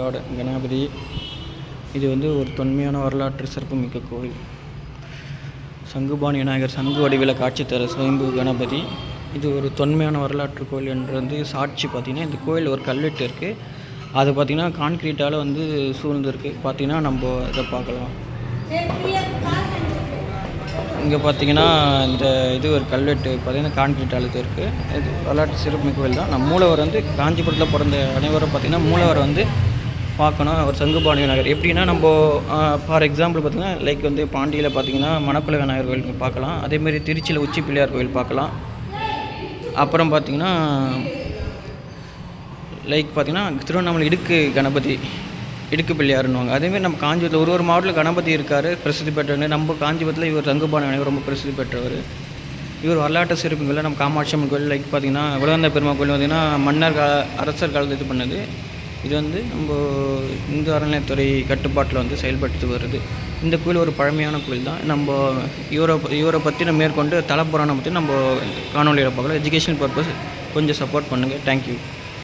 God Ganapathi. இது வந்து ஒரு தொன்மையான வரலாற்று சிறப்புமிக்க கோவில். சங்குபாணி விநாயகர் சங்கு வடிவில் காட்சி தர சுயம்பு கணபதி. இது ஒரு தொன்மையான வரலாற்று கோவில் என்று வந்து சாட்சி பார்த்திங்கன்னா இந்த கோயில் ஒரு கல்வெட்டு இருக்குது. அது பார்த்திங்கன்னா கான்க்ரீட்டால் வந்து சூழ்ந்துருக்கு. பார்த்திங்கன்னா நம்ம இதை பார்க்கலாம். இங்கே பார்த்திங்கன்னா இந்த இது ஒரு கல்வெட்டு பார்த்திங்கன்னா கான்க்ரீட்டால் இது இருக்குது. இது வரலாற்று சிறப்புமிக்க கோவில் தான். நம்ம மூலவர் வந்து காஞ்சிபுரத்தில் பிறந்த அனைவரும் பார்த்திங்கன்னா மூலவர் வந்து பார்க்கணும். அவர் சங்குபாணி விநாயகர் எப்படின்னா நம்ம ஃபார் எக்ஸாம்பிள் பார்த்திங்கன்னா லைக் வந்து பாண்டியில் பார்த்திங்கன்னா மணக்குள விநாயகர் கோயில் பார்க்கலாம். அதேமாரி திருச்சியில் உச்சி பிள்ளையார் கோயில் பார்க்கலாம். அப்புறம் பார்த்திங்கன்னா லைக் பார்த்திங்கன்னா திருவண்ணாமலை இடுக்கு கணபதி இடுக்கு பிள்ளையாருன்னுவாங்க. அதேமாதிரி நம்ம காஞ்சிபுரத்தில் ஒரு மாவட்டத்தில் கணபதி இருக்கார் பிரசித்தி பெற்றவர். நம்ம காஞ்சிபுரத்தில் இவர் சங்குபாணி விநாயகர் ரொம்ப பிரசித்தி பெற்றவர். இவர் வரலாற்று சிறப்புகளில் நம்ம காமாட்சி அம்மன் கோயில் லைக் பார்த்திங்கன்னா உலகந்த பெருமா கோயில் பார்த்திங்கன்னா மன்னர் அரசர் காலத்தில் இது பண்ணது. இது வந்து நம்ம இந்து அறநிலையத்துறை கட்டுப்பாட்டில் வந்து செயல்பட்டு வருது. இந்த கோயில் ஒரு பழமையான கோயில் தான். நம்ம இவரை பற்றி நம்ம மேற்கொண்டு தலப்புராணம் பற்றி நம்ம காணொலியில் பார்க்கலாம். எஜுகேஷன் பர்பஸ் கொஞ்சம் சப்போர்ட் பண்ணுங்கள். தேங்க்யூ.